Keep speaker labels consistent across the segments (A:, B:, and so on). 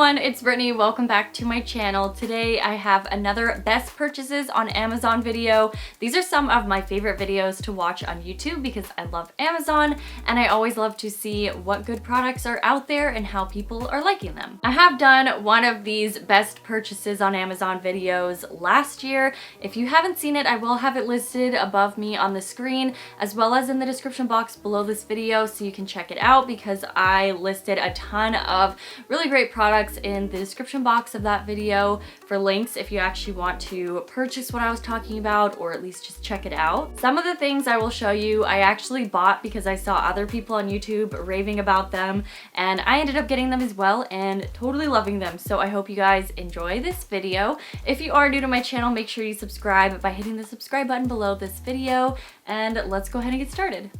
A: everyone, it's Brittany. Welcome back to my channel. Today I have another best purchases on Amazon video. These are some of my favorite videos to watch on YouTube because I love Amazon and I always love to see what good products are out there and how people are liking them. I have done one of these best purchases on Amazon videos last year. If you haven't seen it, I will have it listed above me on the screen as well as in the description box below this video so you can check it out because I listed a ton of really great products in the description box of that video for links if you actually want to purchase what I was talking about or at least just check it out. Some of the things I will show you I actually bought because I saw other people on YouTube raving about them and I ended up getting them as well and totally loving them. So I hope you guys enjoy this video. If you are new to my channel, make sure you subscribe by hitting the subscribe button below this video and let's go ahead and get started.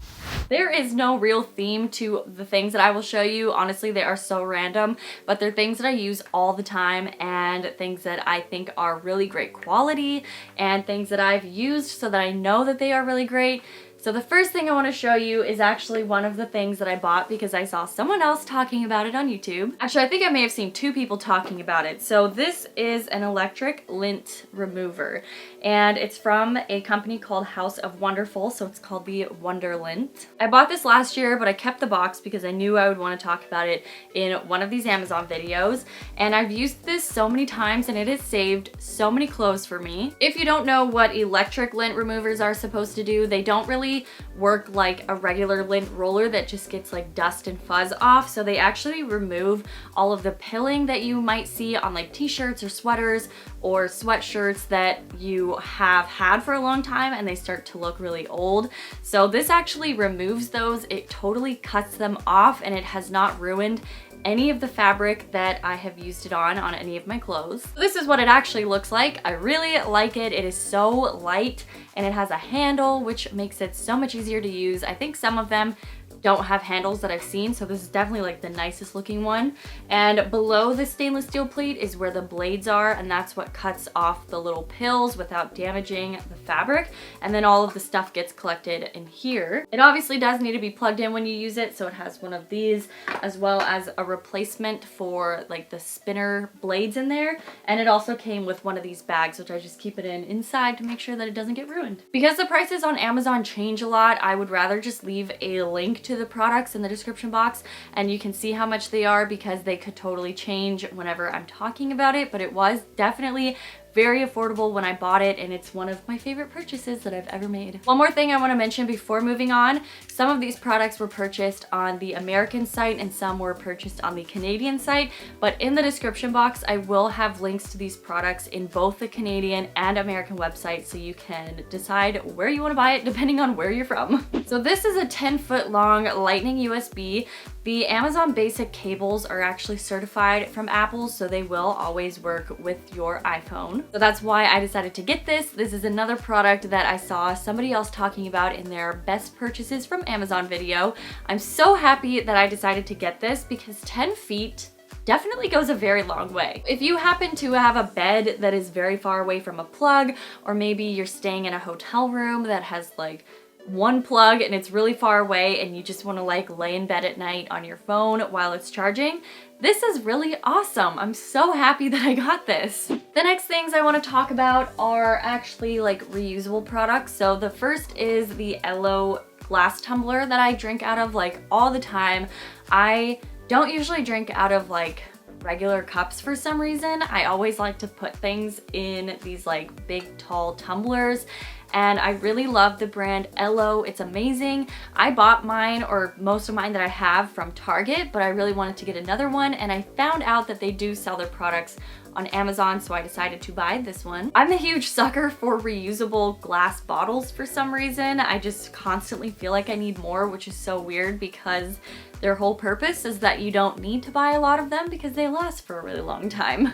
A: There is no real theme to the things that I will show you. Honestly, they are so random, but they're things that I use all the time and things that I think are really great quality and things that I've used so that I know that they are really great. So the first thing I want to show you is actually one of the things that I bought because I saw someone else talking about it on YouTube. Actually, I think I may have seen two people talking about it. So this is an electric lint remover and it's from a company called House of Wonderful. So it's called the WonderLint. I bought this last year, but I kept the box because I knew I would want to talk about it in one of these Amazon videos. And I've used this so many times and it has saved so many clothes for me. If you don't know what electric lint removers are supposed to do, they don't really work like a regular lint roller that just gets like dust and fuzz off. So they actually remove all of the pilling that you might see on like t-shirts or sweaters or sweatshirts that you have had for a long time and they start to look really old. So this actually removes those. It totally cuts them off and it has not ruined any of the fabric that I have used it on any of my clothes. This is what it actually looks like. I really like it. It is so light and it has a handle which makes it so much easier to use. I think some of them don't have handles that I've seen, so this is definitely like the nicest looking one. And below the stainless steel plate is where the blades are, and that's what cuts off the little pills without damaging the fabric. And then all of the stuff gets collected in here. It obviously does need to be plugged in when you use it, so it has one of these as well as a replacement for like the spinner blades in there. And it also came with one of these bags, which I just keep it in inside to make sure that it doesn't get ruined. Because the prices on Amazon change a lot, I would rather just leave a link to the products in the description box and you can see how much they are because they could totally change whenever I'm talking about it, but it was definitely very affordable when I bought it and it's one of my favorite purchases that I've ever made. One more thing I want to mention before moving on, some of these products were purchased on the American site and some were purchased on the Canadian site, but in the description box I will have links to these products in both the Canadian and American website so you can decide where you want to buy it depending on where you're from. So this is a 10-foot long lightning USB. The Amazon basic cables are actually certified from Apple, so they will always work with your iPhone. So that's why I decided to get this. This is another product that I saw somebody else talking about in their best purchases from Amazon video. I'm so happy that I decided to get this because 10 feet definitely goes a very long way. If you happen to have a bed that is very far away from a plug, or maybe you're staying in a hotel room that has like one plug and it's really far away and you just want to like lay in bed at night on your phone while it's charging, this is really awesome. I'm so happy that I got this. The next things I want to talk about are actually like reusable products. So the first is the Ello glass tumbler that I drink out of like all the time. I don't usually drink out of like regular cups for some reason. I always like to put things in these like big tall tumblers and I really love the brand Ello. It's amazing. I bought mine, or most of mine that I have, from Target, but I really wanted to get another one and I found out that they do sell their products on Amazon, so I decided to buy this one. I'm a huge sucker for reusable glass bottles for some reason. I just constantly feel like I need more, which is so weird because their whole purpose is that you don't need to buy a lot of them because they last for a really long time.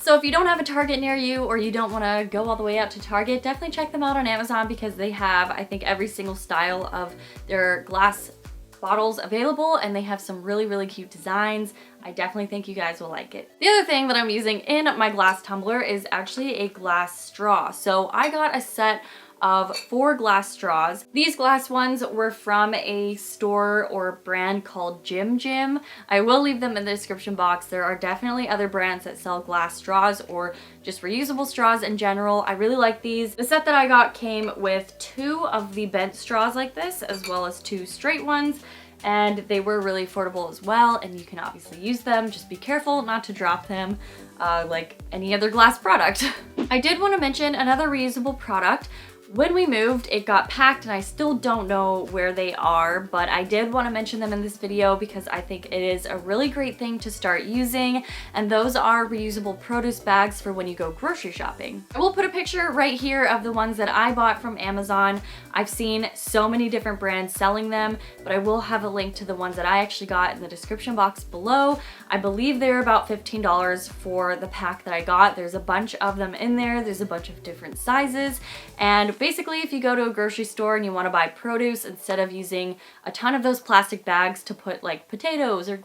A: So if you don't have a Target near you or you don't want to go all the way out to Target, definitely check them out on Amazon because they have, I think, every single style of their glass bottles available and they have some really, really cute designs. I definitely think you guys will like it. The other thing that I'm using in my glass tumbler is actually a glass straw. So I got a set of 4 glass straws. These glass ones were from a store or brand called Jim Jim. I will leave them in the description box. There are definitely other brands that sell glass straws or just reusable straws in general. I really like these. The set that I got came with 2 of the bent straws like this, as well as 2 straight ones. And they were really affordable as well, and you can obviously use them. Just be careful not to drop them like any other glass product. I did want to mention another reusable product. When we moved, it got packed and I still don't know where they are, but I did want to mention them in this video because I think it is a really great thing to start using, and those are reusable produce bags for when you go grocery shopping. I will put a picture right here of the ones that I bought from Amazon. I've seen so many different brands selling them, but I will have a link to the ones that I actually got in the description box below. I believe they're about $15 for the pack that I got. There's a bunch of them in there. There's a bunch of different sizes, and basically, if you go to a grocery store and you want to buy produce, instead of using a ton of those plastic bags to put like potatoes or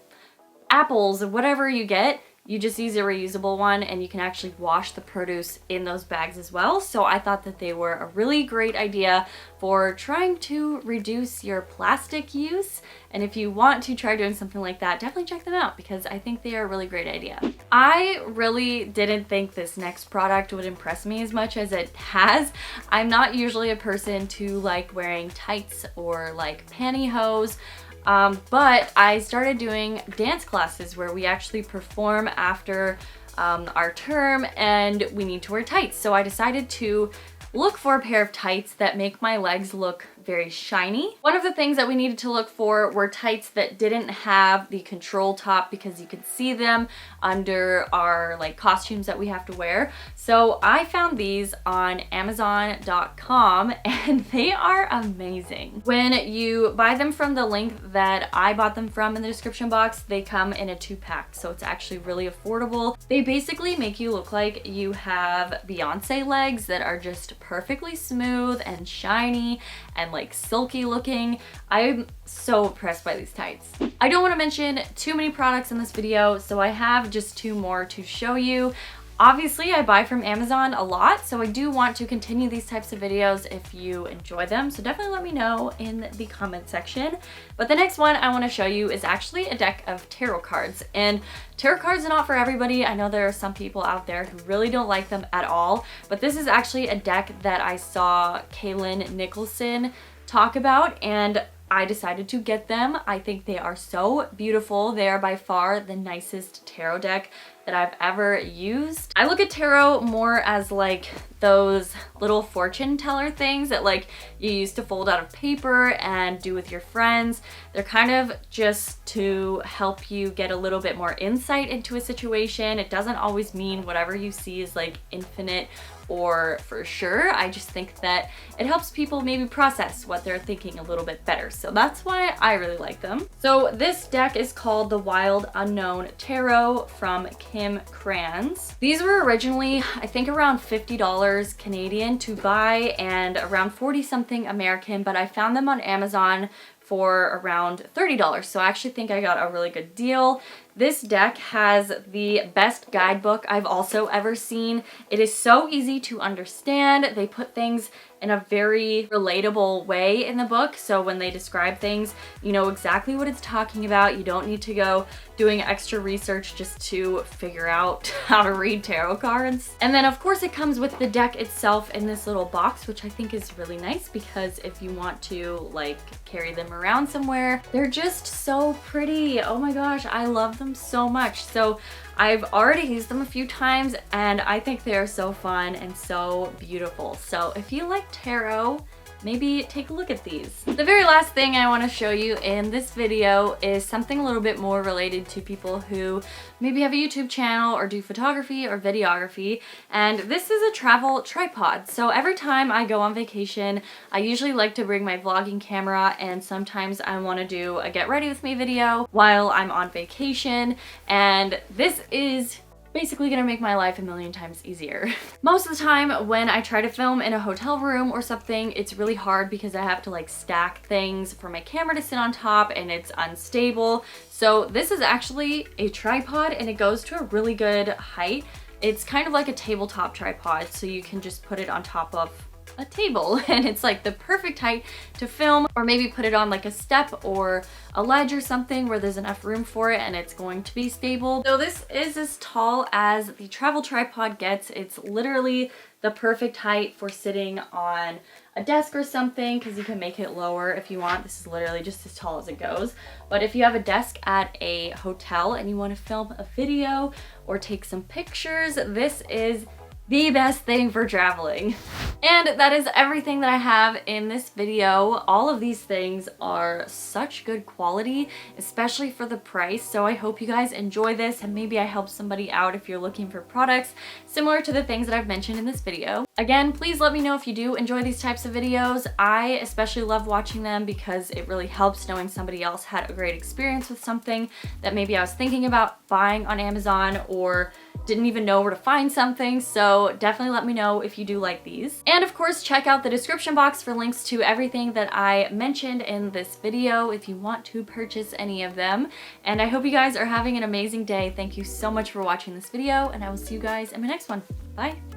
A: apples or whatever you get, you just use a reusable one, and you can actually wash the produce in those bags as well. So I thought that they were a really great idea for trying to reduce your plastic use. And if you want to try doing something like that, definitely check them out because I think they are a really great idea. I really didn't think this next product would impress me as much as it has. I'm not usually a person to like wearing tights or like pantyhose. But I started doing dance classes where we actually perform after our term and we need to wear tights. So I decided to look for a pair of tights that make my legs look very shiny. One of the things that we needed to look for were tights that didn't have the control top because you could see them under our like costumes that we have to wear. So I found these on Amazon.com and they are amazing. When you buy them from the link that I bought them from in the description box, they come in a 2-pack, so it's actually really affordable. They basically make you look like you have Beyonce legs that are just perfectly smooth and shiny and like silky looking. I'm so impressed by these tights. I don't want to mention too many products in this video, so I have just 2 more to show you. Obviously, I buy from Amazon a lot, so I do want to continue these types of videos if you enjoy them, so definitely let me know in the comment section. But the next one I want to show you is actually a deck of tarot cards, and tarot cards are not for everybody. I know there are some people out there who really don't like them at all, but this is actually a deck that I saw Kaylin Nicholson talk about, and I decided to get them. I think they are so beautiful. They are by far the nicest tarot deck that I've ever used. I look at tarot more as like those little fortune teller things that like you used to fold out of paper and do with your friends. They're kind of just to help you get a little bit more insight into a situation. It doesn't always mean whatever you see is like infinite or for sure. I just think that it helps people maybe process what they're thinking a little bit better. So that's why I really like them. So this deck is called the Wild Unknown Tarot from Kim Kranz. These were originally, I think, around $50 Canadian to buy and around 40 something American, but I found them on Amazon for around $30. So I actually think I got a really good deal. This deck has the best guidebook I've also ever seen. It is so easy to understand. They put things in a very relatable way in the book. So when they describe things, you know exactly what it's talking about. You don't need to go doing extra research just to figure out how to read tarot cards. And then of course it comes with the deck itself in this little box, which I think is really nice because if you want to like carry them around somewhere, they're just so pretty. Oh my gosh, I love them so much. So I've already used them a few times and I think they're so fun and so beautiful. So if you like tarot, maybe take a look at these. The very last thing I want to show you in this video is something a little bit more related to people who maybe have a YouTube channel or do photography or videography, and this is a travel tripod. So every time I go on vacation, I usually like to bring my vlogging camera, and sometimes I want to do a get ready with me video while I'm on vacation, and this is basically gonna make my life a million times easier. Most of the time when I try to film in a hotel room or something, it's really hard because I have to like stack things for my camera to sit on top and it's unstable. So this is actually a tripod and it goes to a really good height. It's kind of like a tabletop tripod, so you can just put it on top of a table and it's like the perfect height to film, or maybe put it on like a step or a ledge or something where there's enough room for it and it's going to be stable. So this is as tall as the travel tripod gets. It's literally the perfect height for sitting on a desk or something, because you can make it lower if you want. This is literally just as tall as it goes. But if you have a desk at a hotel and you want to film a video or take some pictures, this is the best thing for traveling. And that is everything that I have in this video. All of these things are such good quality, especially for the price. So I hope you guys enjoy this, and maybe I help somebody out if you're looking for products similar to the things that I've mentioned in this video. Again, please let me know if you do enjoy these types of videos. I especially love watching them because it really helps knowing somebody else had a great experience with something that maybe I was thinking about buying on Amazon or didn't even know where to find something. So definitely let me know if you do like these. And of course, check out the description box for links to everything that I mentioned in this video if you want to purchase any of them. And I hope you guys are having an amazing day. Thank you so much for watching this video, and I will see you guys in my next one. Bye.